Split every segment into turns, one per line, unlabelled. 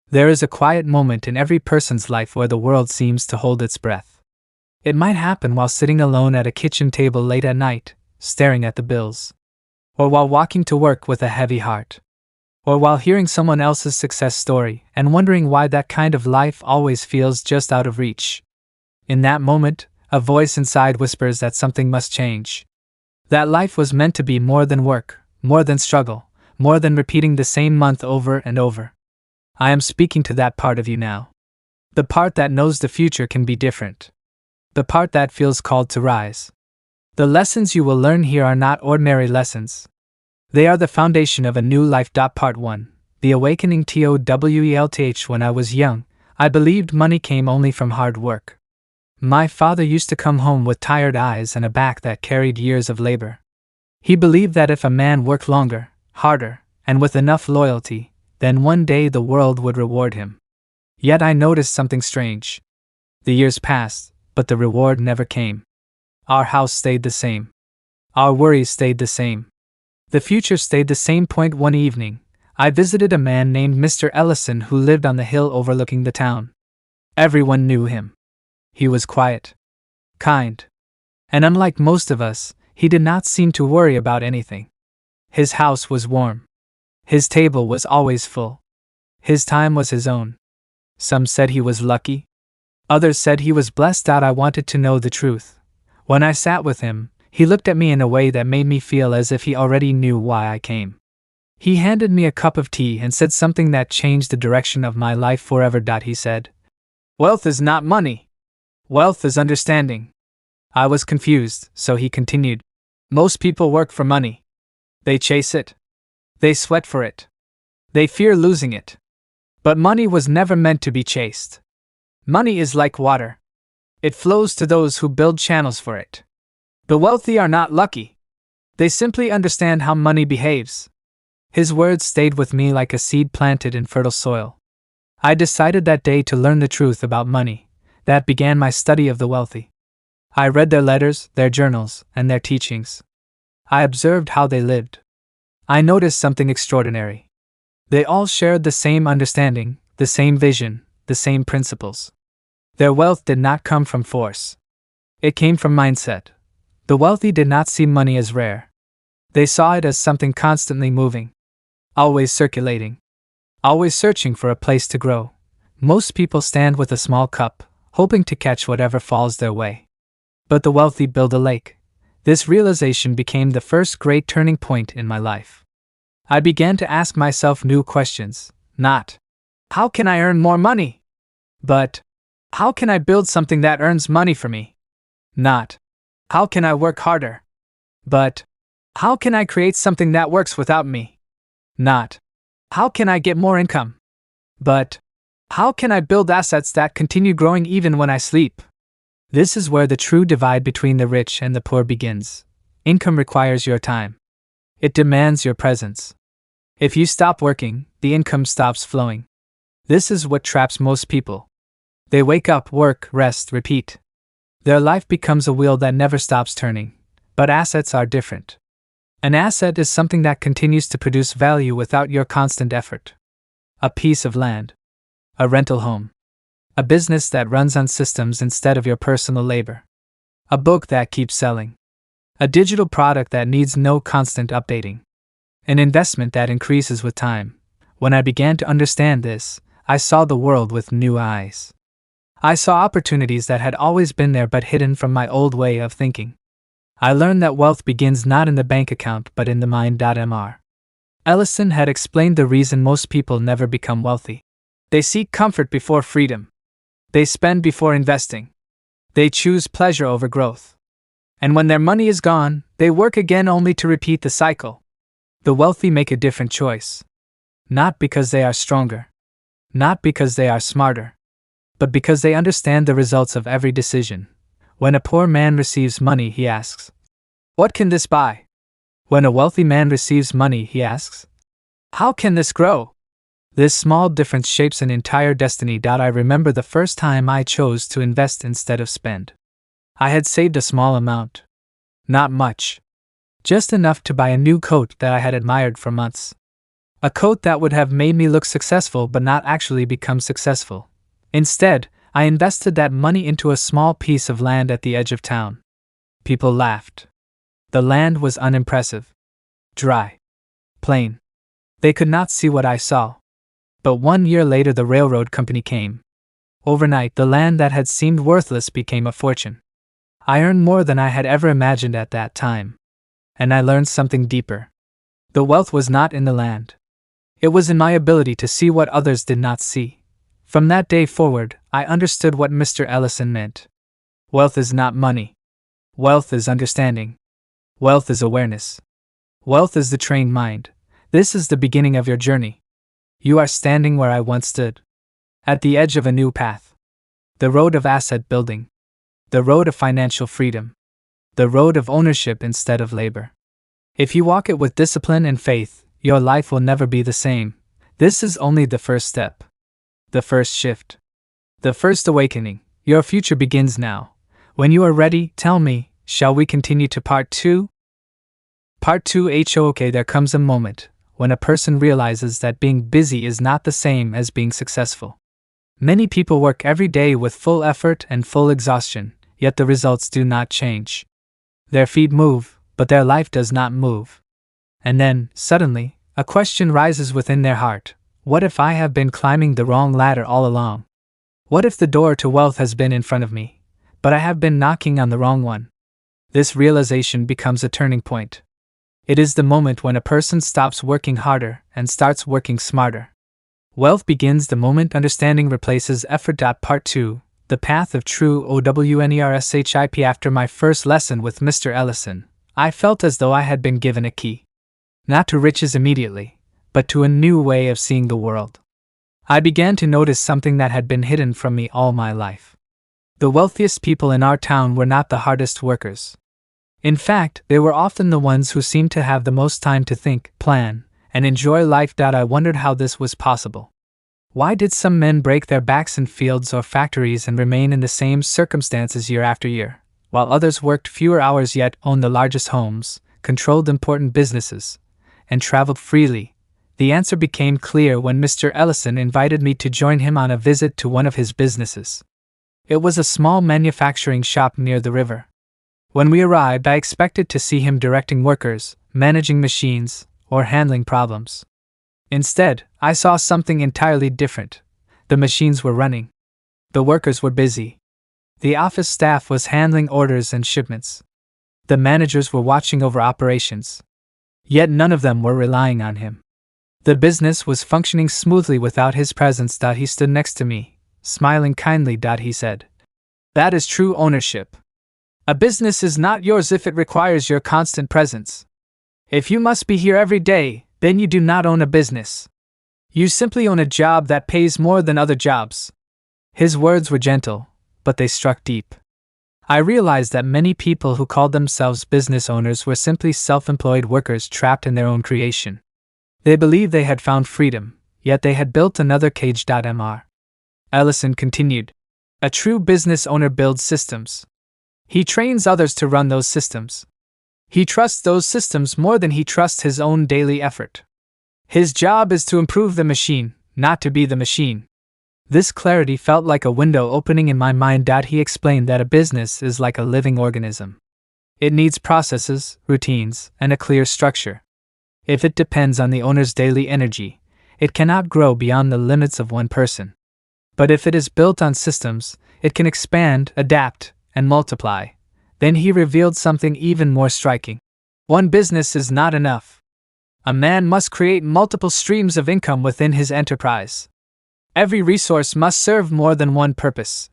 There is a quiet moment in every person's life where the world seems to hold its breath. It might happen while sitting alone at a kitchen table late at night, staring at the bills. Or while walking to work with a heavy heart. Or while hearing someone else's success story and wondering why that kind of life always feels just out of reach. In that moment, a voice inside whispers that something must change. That life was meant to be more than work, more than struggle, more than repeating the same month over and over. I am speaking to that part of you now. The part that knows the future can be different. The part that feels called to rise. The lessons you will learn here are not ordinary lessons. They are the foundation of a new life. Part 1. The Awakening. TOWELTH. When I was young, I believed money came only from hard work. My father used to come home with tired eyes and a back that carried years of labor. He believed that if a man worked longer, harder, and with enough loyalty, then one day the world would reward him. Yet I noticed something strange. The years passed, but the reward never came. Our house stayed the same. Our worries stayed the same. The future stayed the same. One evening, I visited a man named Mr. Ellison who lived on the hill overlooking the town. Everyone knew him. He was quiet, kind, and unlike most of us, he did not seem to worry about anything. His house was warm. His table was always full. His time was his own. Some said he was lucky. Others said he was blessed. I wanted to know the truth. When I sat with him, he looked at me in a way that made me feel as if he already knew why I came. He handed me a cup of tea and said something that changed the direction of my life forever. He said, "Wealth is not money. Wealth is understanding." I was confused, so he continued, "Most people work for money. They chase it. They sweat for it. They fear losing it. But money was never meant to be chased. Money is like water. It flows to those who build channels for it. The wealthy are not lucky. They simply understand how money behaves." His words stayed with me like a seed planted in fertile soil. I decided that day to learn the truth about money. That began my study of the wealthy. I read their letters, their journals, and their teachings. I observed how they lived. I noticed something extraordinary. They all shared the same understanding, the same vision, the same principles. Their wealth did not come from force. It came from mindset. The wealthy did not see money as rare. They saw it as something constantly moving, always circulating, always searching for a place to grow. Most people stand with a small cup, hoping to catch whatever falls their way. But the wealthy build a lake. This realization became the first great turning point in my life. I began to ask myself new questions, not, "How can I earn more money?" but, "How can I build something that earns money for me?" Not, "How can I work harder?" but, "How can I create something that works without me?" Not, "How can I get more income?" but, "How can I build assets that continue growing even when I sleep?" This is where the true divide between the rich and the poor begins. Income requires your time. It demands your presence. If you stop working, the income stops flowing. This is what traps most people. They wake up, work, rest, repeat. Their life becomes a wheel that never stops turning. But assets are different. An asset is something that continues to produce value without your constant effort. A piece of land. A rental home. A business that runs on systems instead of your personal labor. A book that keeps selling. A digital product that needs no constant updating. An investment that increases with time. When I began to understand this, I saw the world with new eyes. I saw opportunities that had always been there but hidden from my old way of thinking. I learned that wealth begins not in the bank account but in the mind. Mr. Ellison had explained the reason most people never become wealthy. They seek comfort before freedom. They spend before investing. They choose pleasure over growth. And when their money is gone, they work again only to repeat the cycle. The wealthy make a different choice. Not because they are stronger. Not because they are smarter. But because they understand the results of every decision. When a poor man receives money, he asks, "What can this buy?" When a wealthy man receives money, he asks, "How can this grow?" This small difference shapes an entire destiny. I remember the first time I chose to invest instead of spend. I had saved a small amount. Not much. Just enough to buy a new coat that I had admired for months. A coat that would have made me look successful but not actually become successful. Instead, I invested that money into a small piece of land at the edge of town. People laughed. The land was unimpressive. Dry. Plain. They could not see what I saw. But 1 year later the railroad company came. Overnight, the land that had seemed worthless became a fortune. I earned more than I had ever imagined at that time. And I learned something deeper. The wealth was not in the land. It was in my ability to see what others did not see. From that day forward, I understood what Mr. Ellison meant. Wealth is not money. Wealth is understanding. Wealth is awareness. Wealth is the trained mind. This is the beginning of your journey. You are standing where I once stood. At the edge of a new path. The road of asset building. The road of financial freedom. The road of ownership instead of labor. If you walk it with discipline and faith, your life will never be the same. This is only the first step. The first shift. The first awakening. Your future begins now. When you are ready, tell me, shall we continue to part 2? Part 2. Okay, there comes a moment when a person realizes that being busy is not the same as being successful. Many people work every day with full effort and full exhaustion, yet the results do not change. Their feet move, but their life does not move. And then, suddenly, a question rises within their heart. What if I have been climbing the wrong ladder all along? What if the door to wealth has been in front of me, but I have been knocking on the wrong one? This realization becomes a turning point. It is the moment when a person stops working harder and starts working smarter. Wealth begins the moment understanding replaces effort. Part 2. The Path of True OWNERSHIP. After my first lesson with Mr. Ellison, I felt as though I had been given a key. Not to riches immediately, but to a new way of seeing the world. I began to notice something that had been hidden from me all my life. The wealthiest people in our town were not the hardest workers. In fact, they were often the ones who seemed to have the most time to think, plan, and enjoy life. I wondered how this was possible. Why did some men break their backs in fields or factories and remain in the same circumstances year after year, while others worked fewer hours yet owned the largest homes, controlled important businesses, and traveled freely? The answer became clear when Mr. Ellison invited me to join him on a visit to one of his businesses. It was a small manufacturing shop near the river. When we arrived, I expected to see him directing workers, managing machines, or handling problems. Instead, I saw something entirely different. The machines were running. The workers were busy. The office staff was handling orders and shipments. The managers were watching over operations. Yet none of them were relying on him. The business was functioning smoothly without his presence. He stood next to me, smiling kindly. He said, "That is true ownership. A business is not yours if it requires your constant presence. If you must be here every day, then you do not own a business. You simply own a job that pays more than other jobs." His words were gentle, but they struck deep. I realized that many people who called themselves business owners were simply self-employed workers trapped in their own creation. They believed they had found freedom, yet they had built another cage. Mr. Ellison continued, "A true business owner builds systems. He trains others to run those systems. He trusts those systems more than he trusts his own daily effort. His job is to improve the machine, not to be the machine." This clarity felt like a window opening in my mind. He explained that a business is like a living organism. It needs processes, routines, and a clear structure. If it depends on the owner's daily energy, it cannot grow beyond the limits of one person. But if it is built on systems, it can expand, adapt, and multiply. Then he revealed something even more striking. One business is not enough. A man must create multiple streams of income within his enterprise. Every resource must serve more than one purpose.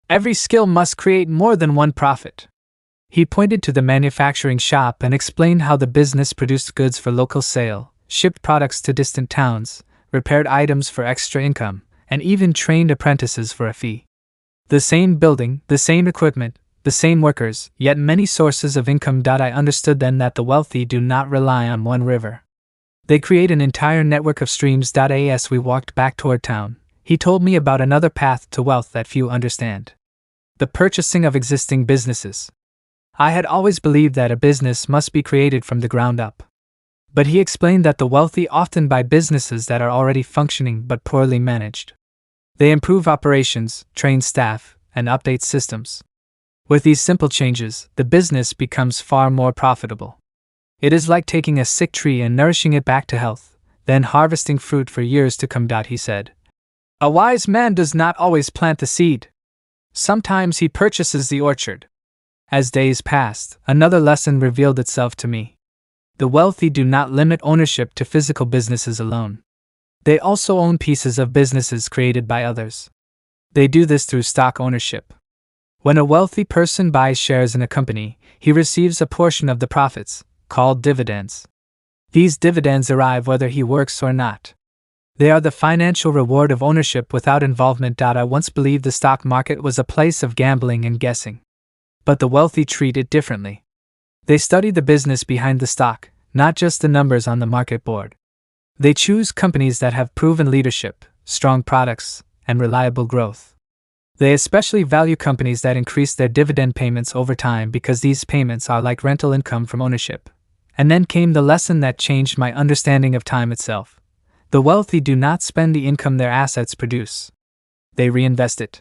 Every skill must create more than one profit. He pointed to the manufacturing shop and explained how the business produced goods for local sale, shipped products to distant towns, repaired items for extra income, and even trained apprentices for a fee. The same building, the same equipment, the same workers, yet many sources of income. I understood then that the wealthy do not rely on one river. They create an entire network of streams. As we walked back toward town, he told me about another path to wealth that few understand. The purchasing of existing businesses. I had always believed that a business must be created from the ground up. But he explained that the wealthy often buy businesses that are already functioning but poorly managed. They improve operations, train staff, and update systems. With these simple changes, the business becomes far more profitable. It is like taking a sick tree and nourishing it back to health, then harvesting fruit for years to come. He said. A wise man does not always plant the seed. Sometimes he purchases the orchard. As days passed, another lesson revealed itself to me. The wealthy do not limit ownership to physical businesses alone. They also own pieces of businesses created by others. They do this through stock ownership. When a wealthy person buys shares in a company, he receives a portion of the profits, called dividends. These dividends arrive whether he works or not. They are the financial reward of ownership without involvement. I once believed the stock market was a place of gambling and guessing. But the wealthy treat it differently. They study the business behind the stock, not just the numbers on the market board. They choose companies that have proven leadership, strong products, and reliable growth. They especially value companies that increase their dividend payments over time because these payments are like rental income from ownership. And then came the lesson that changed my understanding of time itself. The wealthy do not spend the income their assets produce. They reinvest it.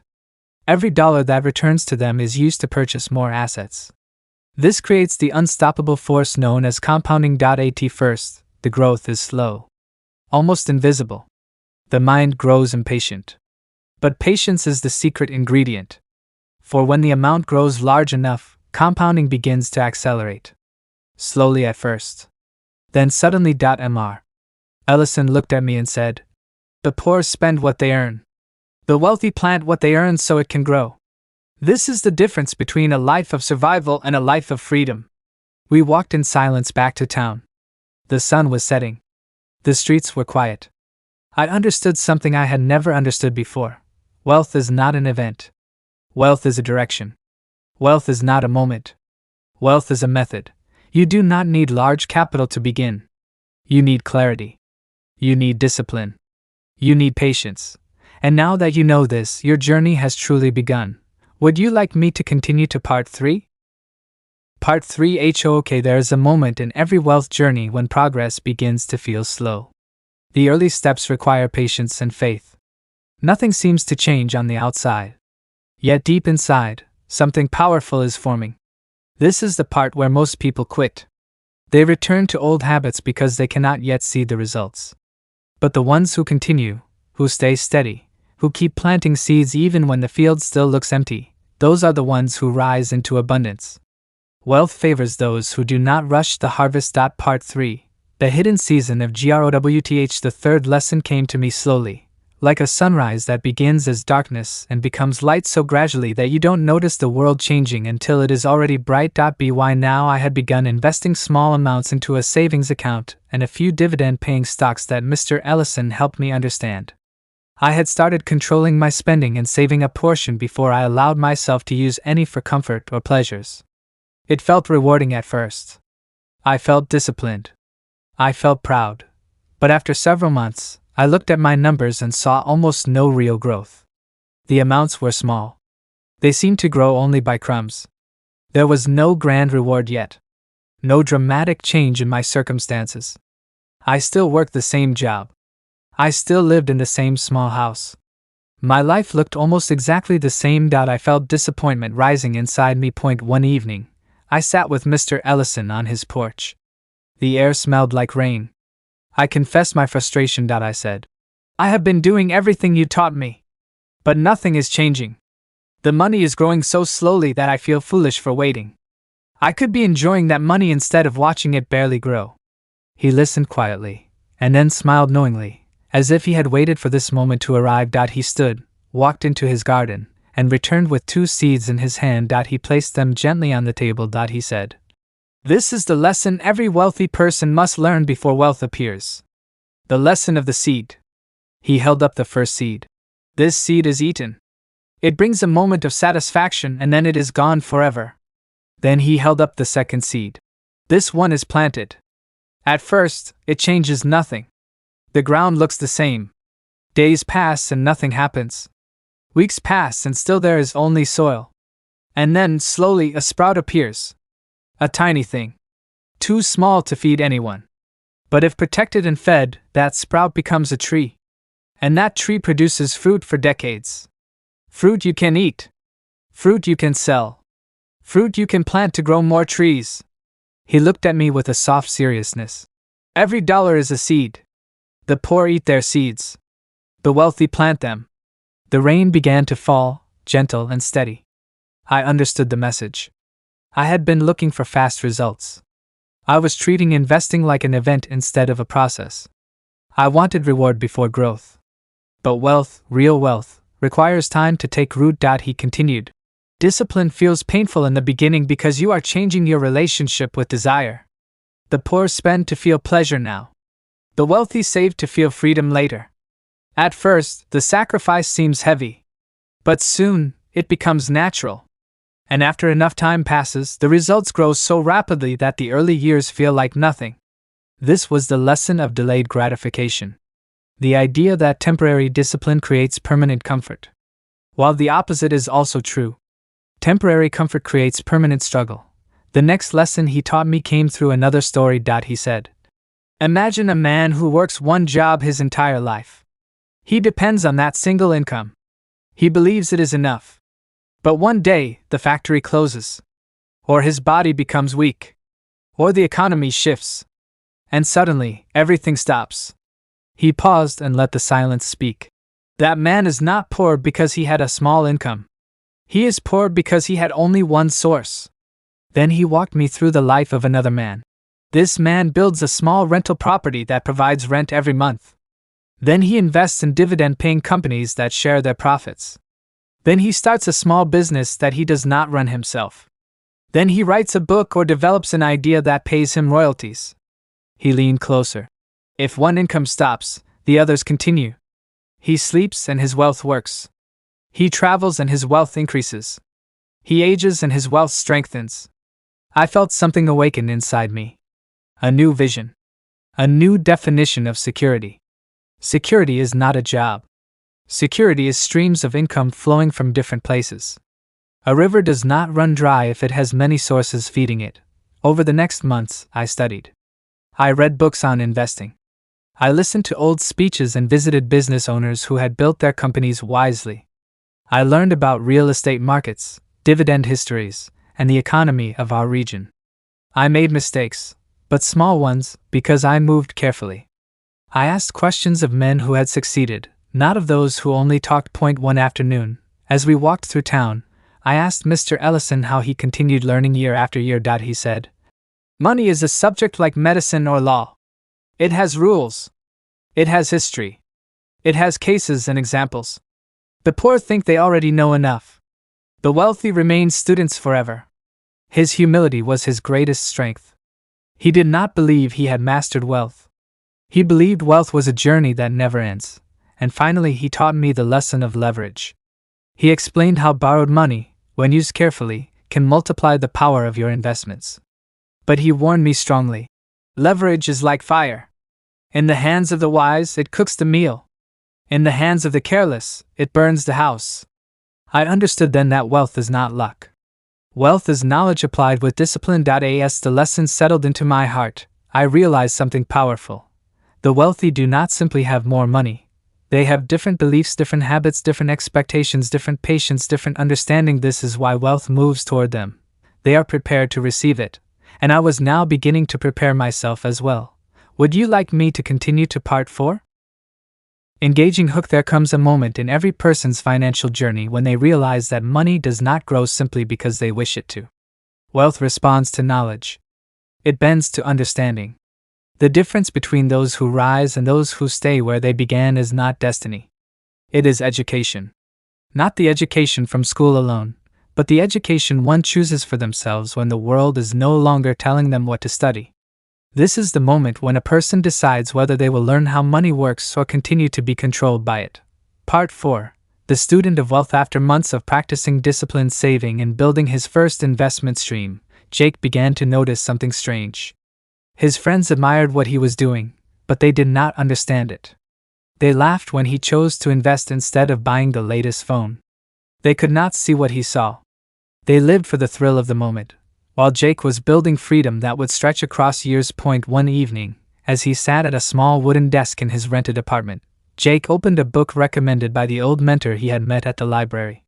Every dollar that returns to them is used to purchase more assets. This creates the unstoppable force known as compounding. At first, the growth is slow, almost invisible. The mind grows impatient. But patience is the secret ingredient. For when the amount grows large enough, compounding begins to accelerate. Slowly at first. Then suddenly. Mr. Ellison looked at me and said, "The poor spend what they earn. The wealthy plant what they earn so it can grow. This is the difference between a life of survival and a life of freedom." We walked in silence back to town. The sun was setting. The streets were quiet. I understood something I had never understood before. Wealth is not an event. Wealth is a direction. Wealth is not a moment. Wealth is a method. You do not need large capital to begin. You need clarity. You need discipline. You need patience. And now that you know this, your journey has truly begun. Would you like me to continue to part 3? Part 3. Okay, there is a moment in every wealth journey when progress begins to feel slow. The early steps require patience and faith. Nothing seems to change on the outside. Yet deep inside, something powerful is forming. This is the part where most people quit. They return to old habits because they cannot yet see the results. But the ones who continue, who stay steady, who keep planting seeds even when the field still looks empty, those are the ones who rise into abundance. Wealth favors those who do not rush the harvest. Part 3. The hidden season of growth. The third lesson came to me slowly, like a sunrise that begins as darkness and becomes light so gradually that you don't notice the world changing until it is already bright. By now I had begun investing small amounts into a savings account and a few dividend-paying stocks that Mr. Ellison helped me understand. I had started controlling my spending and saving a portion before I allowed myself to use any for comfort or pleasures. It felt rewarding at first. I felt disciplined. I felt proud. But after several months, I looked at my numbers and saw almost no real growth. The amounts were small. They seemed to grow only by crumbs. There was no grand reward yet. No dramatic change in my circumstances. I still worked the same job. I still lived in the same small house. My life looked almost exactly the same. I felt disappointment rising inside me. One evening, I sat with Mr. Ellison on his porch. The air smelled like rain. I confessed my frustration. I said, "I have been doing everything you taught me. But nothing is changing. The money is growing so slowly that I feel foolish for waiting. I could be enjoying that money instead of watching it barely grow." He listened quietly, and then smiled knowingly, as if he had waited for this moment to arrive. He stood, walked into his garden, and returned with 2 seeds in his hand. He placed them gently on the table. He said, "This is the lesson every wealthy person must learn before wealth appears. The lesson of the seed." He held up the first seed. "This seed is eaten. It brings a moment of satisfaction and then it is gone forever." Then he held up the second seed. "This one is planted. At first, it changes nothing. The ground looks the same. Days pass and nothing happens. Weeks pass and still there is only soil. And then, slowly, a sprout appears. A tiny thing. Too small to feed anyone. But if protected and fed, that sprout becomes a tree. And that tree produces fruit for decades. Fruit you can eat. Fruit you can sell. Fruit you can plant to grow more trees. He looked at me with a soft seriousness. Every dollar is a seed. The poor eat their seeds. The wealthy plant them. The rain began to fall, gentle and steady. I understood the message. I had been looking for fast results. I was treating investing like an event instead of a process. I wanted reward before growth. But wealth, real wealth, requires time to take root. He continued. Discipline feels painful in the beginning because you are changing your relationship with desire. The poor spend to feel pleasure now. The wealthy save to feel freedom later. At first, the sacrifice seems heavy. But soon, it becomes natural. And after enough time passes, the results grow so rapidly that the early years feel like nothing. This was the lesson of delayed gratification. The idea that temporary discipline creates permanent comfort. While the opposite is also true. Temporary comfort creates permanent struggle. The next lesson he taught me came through another story. He said, imagine a man who works one job his entire life. He depends on that single income. He believes it is enough. But one day, the factory closes. Or his body becomes weak. Or the economy shifts. And suddenly, everything stops. He paused and let the silence speak. That man is not poor because he had a small income. He is poor because he had only one source. Then he walked me through the life of another man. This man builds a small rental property that provides rent every month. Then he invests in dividend-paying companies that share their profits. Then he starts a small business that he does not run himself. Then he writes a book or develops an idea that pays him royalties. He leaned closer. If one income stops, the others continue. He sleeps and his wealth works. He travels and his wealth increases. He ages and his wealth strengthens. I felt something awaken inside me. A new vision. A new definition of security. Security is not a job. Security is streams of income flowing from different places. A river does not run dry if it has many sources feeding it. Over the next months, I studied. I read books on investing. I listened to old speeches and visited business owners who had built their companies wisely. I learned about real estate markets, dividend histories, and the economy of our region. I made mistakes, but small ones, because I moved carefully. I asked questions of men who had succeeded, not of those who only talked. One afternoon, as we walked through town, I asked Mr. Ellison how he continued learning year after year. He said, money is a subject like medicine or law. It has rules. It has history. It has cases and examples. The poor think they already know enough. The wealthy remain students forever. His humility was his greatest strength. He did not believe he had mastered wealth. He believed wealth was a journey that never ends. And finally he taught me the lesson of leverage. He explained how borrowed money, when used carefully, can multiply the power of your investments. But he warned me strongly. Leverage is like fire. In the hands of the wise, it cooks the meal. In the hands of the careless, it burns the house. I understood then that wealth is not luck. Wealth is knowledge applied with discipline. As the lesson settled into my heart, I realized something powerful. The wealthy do not simply have more money. They have different beliefs, different habits, different expectations, different patience, different understanding. This is why wealth moves toward them. They are prepared to receive it. And I was now beginning to prepare myself as well. Would you like me to continue to part 4? Engaging hook. There comes a moment in every person's financial journey when they realize that money does not grow simply because they wish it to. Wealth responds to knowledge. It bends to understanding. The difference between those who rise and those who stay where they began is not destiny. It is education. Not the education from school alone, but the education one chooses for themselves when the world is no longer telling them what to study. This is the moment when a person decides whether they will learn how money works or continue to be controlled by it. Part 4. The student of wealth. After months of practicing disciplined saving and building his first investment stream, Jake began to notice something strange. His friends admired what he was doing, but they did not understand it. They laughed when he chose to invest instead of buying the latest phone. They could not see what he saw. They lived for the thrill of the moment, while Jake was building freedom that would stretch across years. One evening, As he sat at a small wooden desk in his rented apartment, Jake opened a book recommended by the old mentor he had met at the library.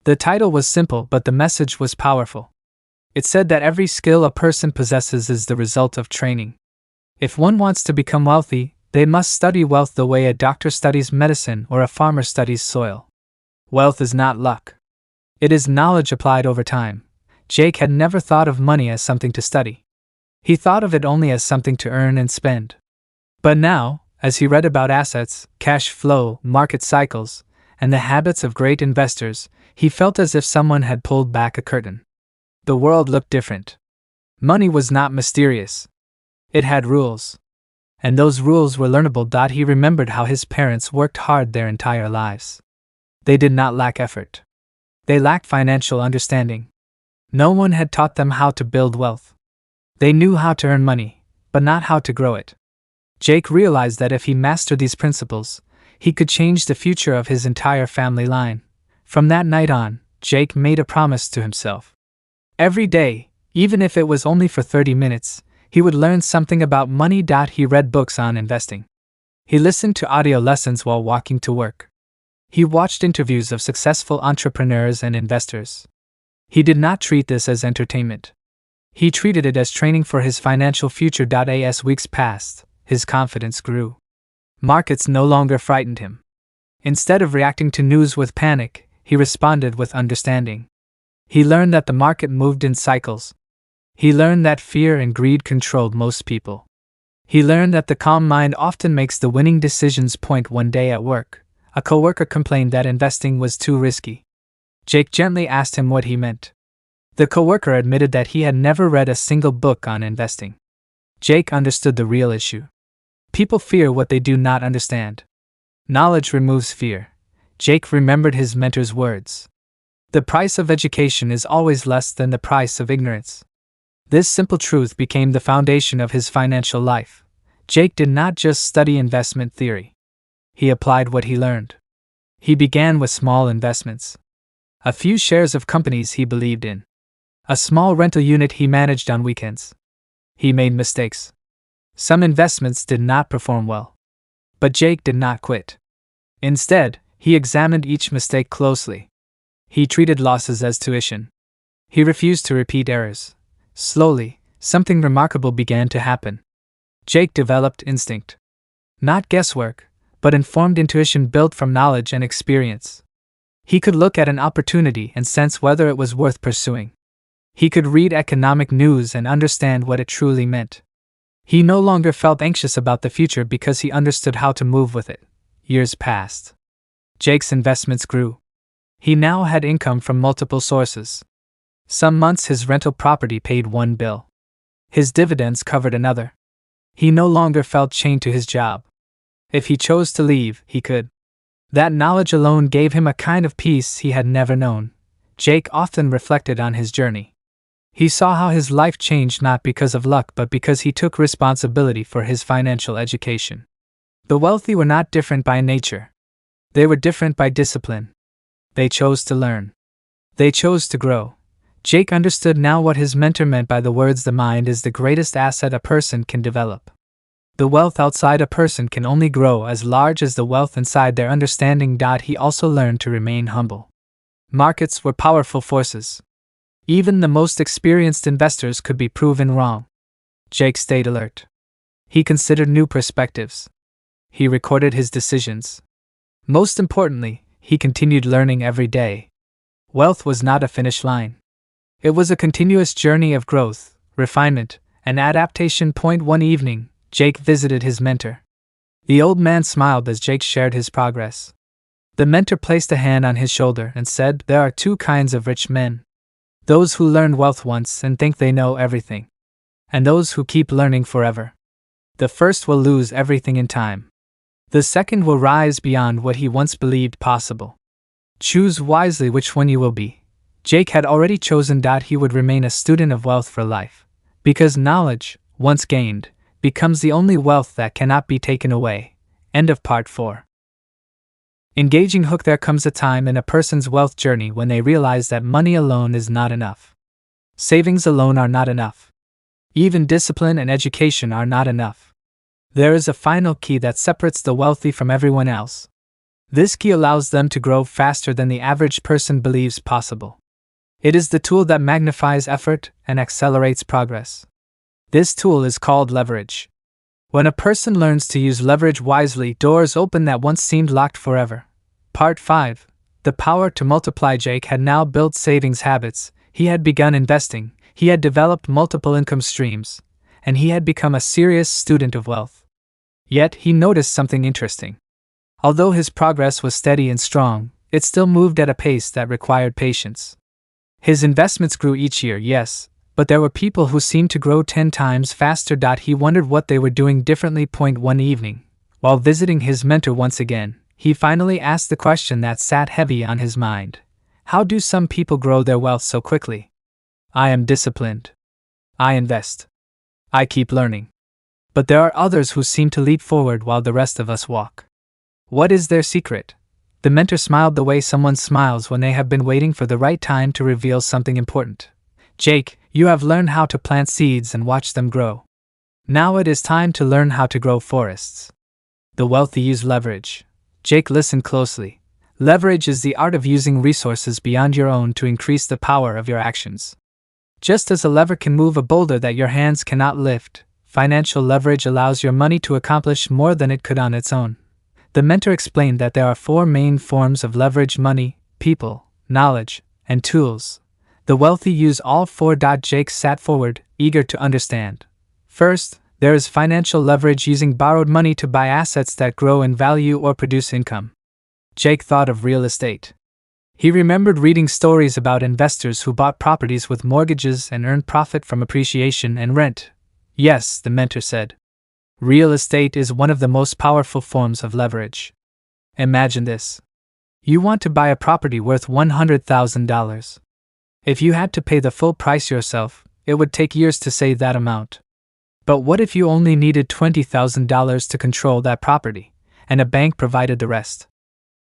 The title was simple, but the message was powerful. It said that every skill a person possesses is the result of training. If one wants to become wealthy, they must study wealth the way a doctor studies medicine or a farmer studies soil. Wealth is not luck. It is knowledge applied over time. Jake had never thought of money as something to study. He thought of it only as something to earn and spend. But now, as he read about assets, cash flow, market cycles, and the habits of great investors, he felt as if someone had pulled back a curtain. The world looked different. Money was not mysterious. It had rules. And those rules were learnable. He remembered how his parents worked hard their entire lives. They did not lack effort. They lacked financial understanding. No one had taught them how to build wealth. They knew how to earn money, but not how to grow it. Jake realized that if he mastered these principles, he could change the future of his entire family line. From that night on, Jake made a promise to himself. Every day, even if it was only for 30 minutes, he would learn something about money. He read books on investing. He listened to audio lessons while walking to work. He watched interviews of successful entrepreneurs and investors. He did not treat this as entertainment. He treated it as training for his financial future. As weeks passed, his confidence grew. Markets no longer frightened him. Instead of reacting to news with panic, he responded with understanding. He learned that the market moved in cycles. He learned that fear and greed controlled most people. He learned that the calm mind often makes the winning decisions. One day at work, a coworker complained that investing was too risky. Jake gently asked him what he meant. The coworker admitted that he had never read a single book on investing. Jake understood the real issue. People fear what they do not understand. Knowledge removes fear. Jake remembered his mentor's words. The price of education is always less than the price of ignorance. This simple truth became the foundation of his financial life. Jake did not just study investment theory. He applied what he learned. He began with small investments. A few shares of companies he believed in. A small rental unit he managed on weekends. He made mistakes. Some investments did not perform well. But Jake did not quit. Instead, he examined each mistake closely. He treated losses as tuition. He refused to repeat errors. Slowly, something remarkable began to happen. Jake developed instinct. Not guesswork, but informed intuition built from knowledge and experience. He could look at an opportunity and sense whether it was worth pursuing. He could read economic news and understand what it truly meant. He no longer felt anxious about the future because he understood how to move with it. Years passed. Jake's investments grew. He now had income from multiple sources. Some months his rental property paid one bill. His dividends covered another. He no longer felt chained to his job. If he chose to leave, he could. That knowledge alone gave him a kind of peace he had never known. Jake often reflected on his journey. He saw how his life changed not because of luck but because he took responsibility for his financial education. The wealthy were not different by nature. They were different by discipline. They chose to learn. They chose to grow. Jake understood now what his mentor meant by the words, "The mind is the greatest asset a person can develop." The wealth outside a person can only grow as large as the wealth inside their understanding. He also learned to remain humble. Markets were powerful forces. Even the most experienced investors could be proven wrong. Jake stayed alert. He considered new perspectives. He recorded his decisions. Most importantly, he continued learning every day. Wealth was not a finish line. It was a continuous journey of growth, refinement, and adaptation. One evening, Jake visited his mentor. The old man smiled as Jake shared his progress. The mentor placed a hand on his shoulder and said, "There are two kinds of rich men. Those who learn wealth once and think they know everything. And those who keep learning forever. The first will lose everything in time. The second will rise beyond what he once believed possible. Choose wisely which one you will be." Jake had already chosen. He would remain a student of wealth for life. Because knowledge, once gained, becomes the only wealth that cannot be taken away. End of part 4. Engaging hook. There comes a time in a person's wealth journey when they realize that money alone is not enough. Savings alone are not enough. Even discipline and education are not enough. There is a final key that separates the wealthy from everyone else. This key allows them to grow faster than the average person believes possible. It is the tool that magnifies effort and accelerates progress. This tool is called leverage. When a person learns to use leverage wisely, doors open that once seemed locked forever. Part 5. The power to multiply. Jake had now built savings habits, he had begun investing, he had developed multiple income streams, and he had become a serious student of wealth. Yet he noticed something interesting. Although his progress was steady and strong, it still moved at a pace that required patience. His investments grew each year, yes, but there were people who seemed to grow 10 times faster. He wondered what they were doing differently. One evening, while visiting his mentor once again, he finally asked the question that sat heavy on his mind. How do some people grow their wealth so quickly? I am disciplined. I invest. I keep learning. But there are others who seem to leap forward while the rest of us walk. What is their secret? The mentor smiled the way someone smiles when they have been waiting for the right time to reveal something important. Jake, you have learned how to plant seeds and watch them grow. Now it is time to learn how to grow forests. The wealthy use leverage. Jake listened closely. Leverage is the art of using resources beyond your own to increase the power of your actions. Just as a lever can move a boulder that your hands cannot lift, financial leverage allows your money to accomplish more than it could on its own. The mentor explained that there are 4 main forms of leverage: money, people, knowledge, and tools. The wealthy use all 4. Jake sat forward, eager to understand. First, there is financial leverage, using borrowed money to buy assets that grow in value or produce income. Jake thought of real estate. He remembered reading stories about investors who bought properties with mortgages and earned profit from appreciation and rent. Yes, the mentor said. Real estate is one of the most powerful forms of leverage. Imagine this. You want to buy a property worth $100,000. If you had to pay the full price yourself, it would take years to save that amount. But what if you only needed $20,000 to control that property, and a bank provided the rest?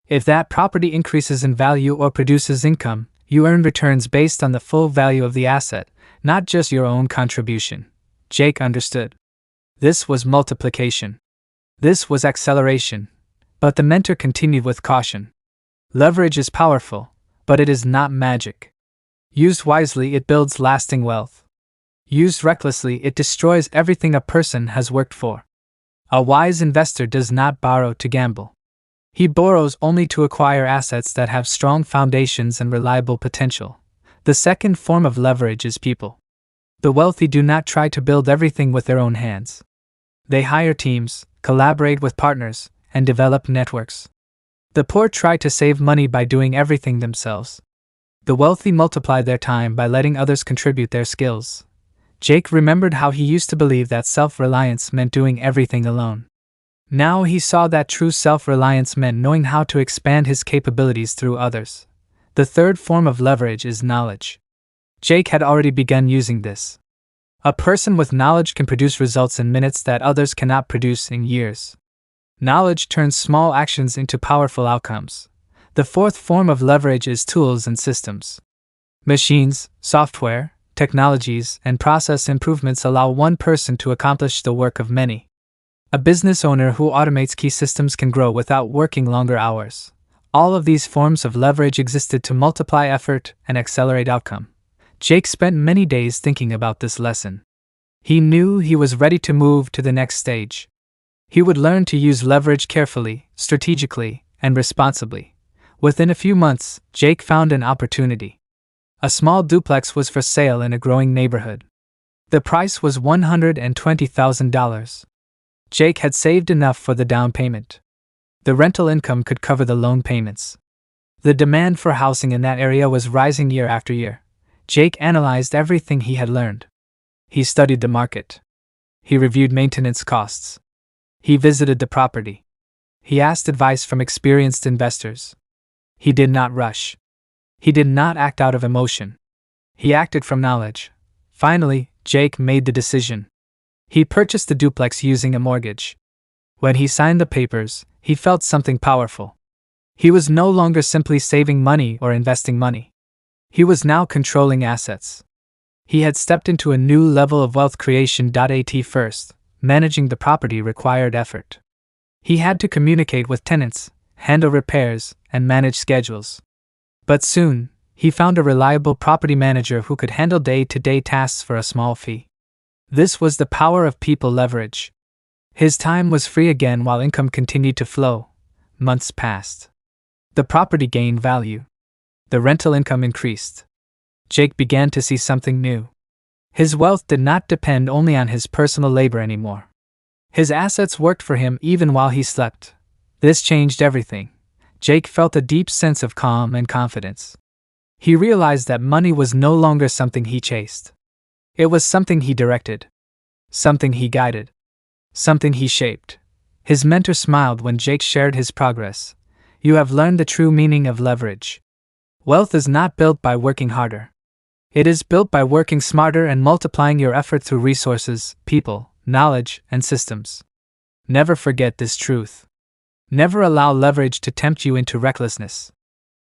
If that property increases in value or produces income, you earn returns based on the full value of the asset, not just your own contribution. Jake understood. This was multiplication. This was acceleration. But the mentor continued with caution. Leverage is powerful, but it is not magic. Used wisely, it builds lasting wealth. Used recklessly, it destroys everything a person has worked for. A wise investor does not borrow to gamble. He borrows only to acquire assets that have strong foundations and reliable potential. The second form of leverage is people. The wealthy do not try to build everything with their own hands. They hire teams, collaborate with partners, and develop networks. The poor try to save money by doing everything themselves. The wealthy multiply their time by letting others contribute their skills. Jake remembered how he used to believe that self-reliance meant doing everything alone. Now he saw that true self-reliance meant knowing how to expand his capabilities through others. The third form of leverage is knowledge. Jake had already begun using this. A person with knowledge can produce results in minutes that others cannot produce in years. Knowledge turns small actions into powerful outcomes. The fourth form of leverage is tools and systems. Machines, software, technologies, and process improvements allow one person to accomplish the work of many. A business owner who automates key systems can grow without working longer hours. All of these forms of leverage existed to multiply effort and accelerate outcome. Jake spent many days thinking about this lesson. He knew he was ready to move to the next stage. He would learn to use leverage carefully, strategically, and responsibly. Within a few months, Jake found an opportunity. A small duplex was for sale in a growing neighborhood. The price was $120,000. Jake had saved enough for the down payment. The rental income could cover the loan payments. The demand for housing in that area was rising year after year. Jake analyzed everything he had learned. He studied the market. He reviewed maintenance costs. He visited the property. He asked advice from experienced investors. He did not rush. He did not act out of emotion. He acted from knowledge. Finally, Jake made the decision. He purchased the duplex using a mortgage. When he signed the papers, he felt something powerful. He was no longer simply saving money or investing money. He was now controlling assets. He had stepped into a new level of wealth creation. At first, managing the property required effort. He had to communicate with tenants, handle repairs, and manage schedules. But soon, he found a reliable property manager who could handle day-to-day tasks for a small fee. This was the power of people leverage. His time was free again while income continued to flow. Months passed. The property gained value. The rental income increased. Jake began to see something new. His wealth did not depend only on his personal labor anymore. His assets worked for him even while he slept. This changed everything. Jake felt a deep sense of calm and confidence. He realized that money was no longer something he chased. It was something he directed. Something he guided. Something he shaped. His mentor smiled when Jake shared his progress. You have learned the true meaning of leverage. Wealth is not built by working harder. It is built by working smarter and multiplying your effort through resources, people, knowledge, and systems. Never forget this truth. Never allow leverage to tempt you into recklessness.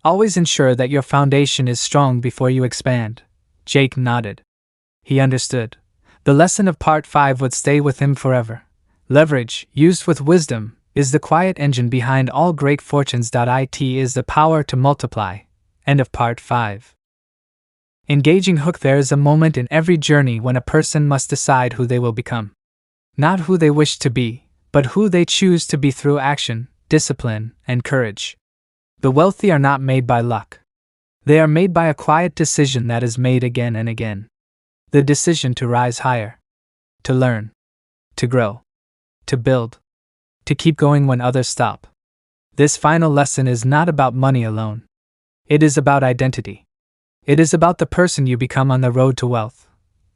Always ensure that your foundation is strong before you expand. Jake nodded. He understood. The lesson of Part 5 would stay with him forever. Leverage, used with wisdom, is the quiet engine behind all great fortunes. It is the power to multiply. End of Part 5. Engaging hook. There is a moment in every journey when a person must decide who they will become. Not who they wish to be, but who they choose to be through action, discipline, and courage. The wealthy are not made by luck. They are made by a quiet decision that is made again and again. The decision to rise higher. To learn. To grow. To build. To keep going when others stop. This final lesson is not about money alone. It is about identity. It is about the person you become on the road to wealth.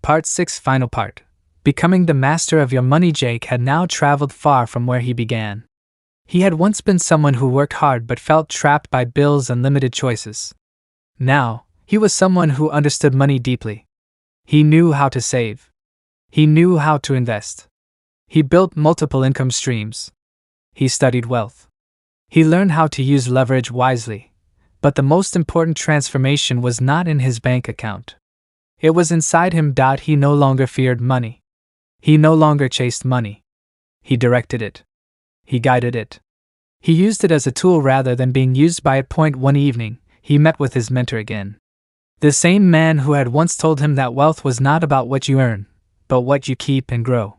Part 6. Final part. Becoming the master of your money. Jake had now traveled far from where he began. He had once been someone who worked hard but felt trapped by bills and limited choices. Now, he was someone who understood money deeply. He knew how to save. He knew how to invest. He built multiple income streams. He studied wealth. He learned how to use leverage wisely. But the most important transformation was not in his bank account. It was inside him. He no longer feared money. He no longer chased money. He directed it. He guided it. He used it as a tool rather than being used by it. One evening, he met with his mentor again. The same man who had once told him that wealth was not about what you earn, but what you keep and grow.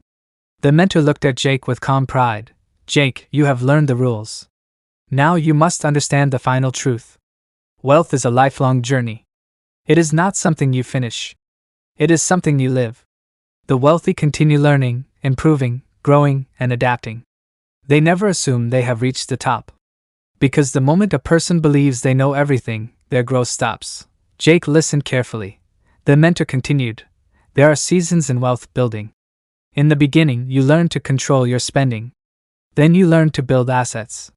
The mentor looked at Jake with calm pride. Jake, you have learned the rules. Now you must understand the final truth. Wealth is a lifelong journey. It is not something you finish. It is something you live. The wealthy continue learning, improving, growing, and adapting. They never assume they have reached the top. Because the moment a person believes they know everything, their growth stops. Jake listened carefully. The mentor continued. There are seasons in wealth building. In the beginning, you learn to control your spending. Then you learn to build assets.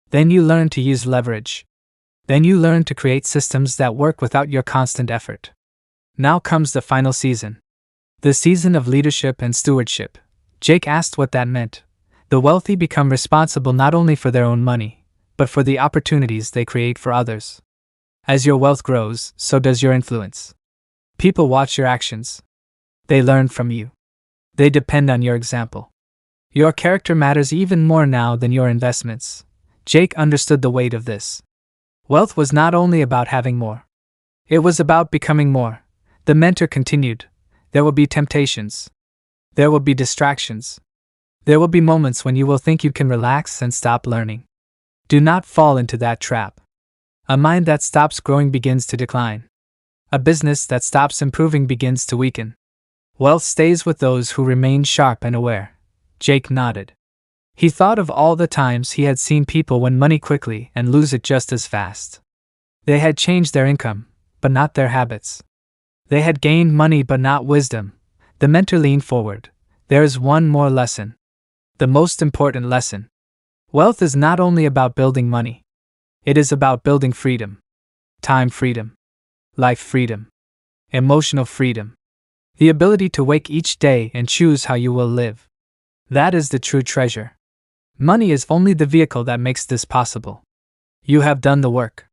Then you learn to use leverage. Then you learn to create systems that work without your constant effort. Now comes the final season. The season of leadership and stewardship. Jake asked what that meant. The wealthy become responsible not only for their own money, but for the opportunities they create for others. As your wealth grows, so does your influence. People watch your actions. They learn from you. They depend on your example. Your character matters even more now than your investments. Jake understood the weight of this. Wealth was not only about having more. It was about becoming more. The mentor continued. There will be temptations. There will be distractions. There will be moments when you will think you can relax and stop learning. Do not fall into that trap. A mind that stops growing begins to decline. A business that stops improving begins to weaken. Wealth stays with those who remain sharp and aware. Jake nodded. He thought of all the times he had seen people win money quickly and lose it just as fast. They had changed their income, but not their habits. They had gained money but not wisdom. The mentor leaned forward. There is one more lesson. The most important lesson. Wealth is not only about building money. It is about building freedom. Time freedom. Life freedom. Emotional freedom. The ability to wake each day and choose how you will live. That is the true treasure. Money is only the vehicle that makes this possible. You have done the work.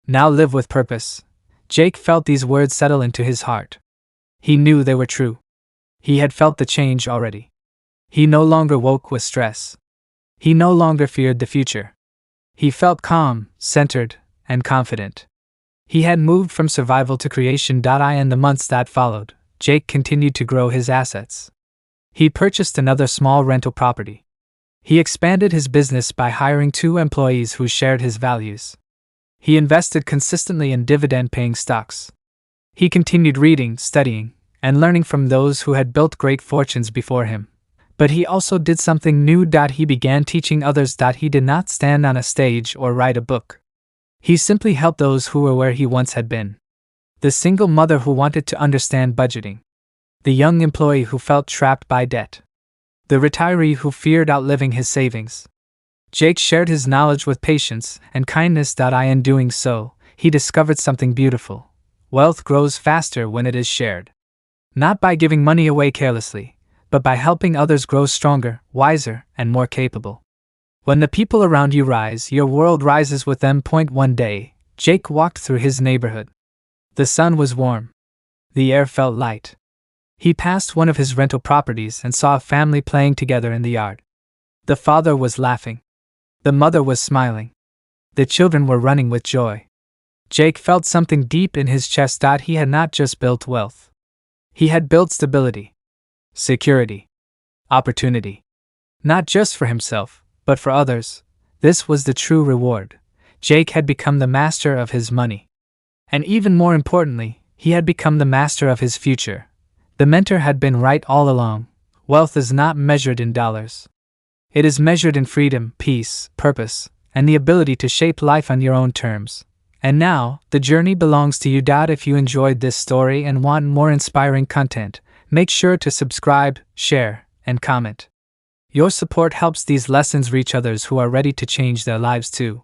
Now live with purpose. Jake felt these words settle into his heart. He knew they were true. He had felt the change already. He no longer woke with stress. He no longer feared the future. He felt calm, centered, and confident. He had moved from survival to creation. In the months that followed, Jake continued to grow his assets. He purchased another small rental property. He expanded his business by hiring 2 employees who shared his values. He invested consistently in dividend-paying stocks. He continued reading, studying, and learning from those who had built great fortunes before him. But he also did something new. He began teaching others. He did not stand on a stage or write a book. He simply helped those who were where he once had been. The single mother who wanted to understand budgeting. The young employee who felt trapped by debt. The retiree who feared outliving his savings. Jake shared his knowledge with patience and kindness. In doing so, he discovered something beautiful. Wealth grows faster when it is shared. Not by giving money away carelessly, but by helping others grow stronger, wiser, and more capable. When the people around you rise, your world rises with them. One day, Jake walked through his neighborhood. The sun was warm. The air felt light. He passed one of his rental properties and saw a family playing together in the yard. The father was laughing. The mother was smiling. The children were running with joy. Jake felt something deep in his chest. He had not just built wealth. He had built stability, security, opportunity. Not just for himself, but for others. This was the true reward. Jake had become the master of his money. And even more importantly, he had become the master of his future. The mentor had been right all along. Wealth is not measured in dollars. It is measured in freedom, peace, purpose, and the ability to shape life on your own terms. And now, the journey belongs to you. If you enjoyed this story and want more inspiring content, make sure to subscribe, share, and comment. Your support helps these lessons reach others who are ready to change their lives too.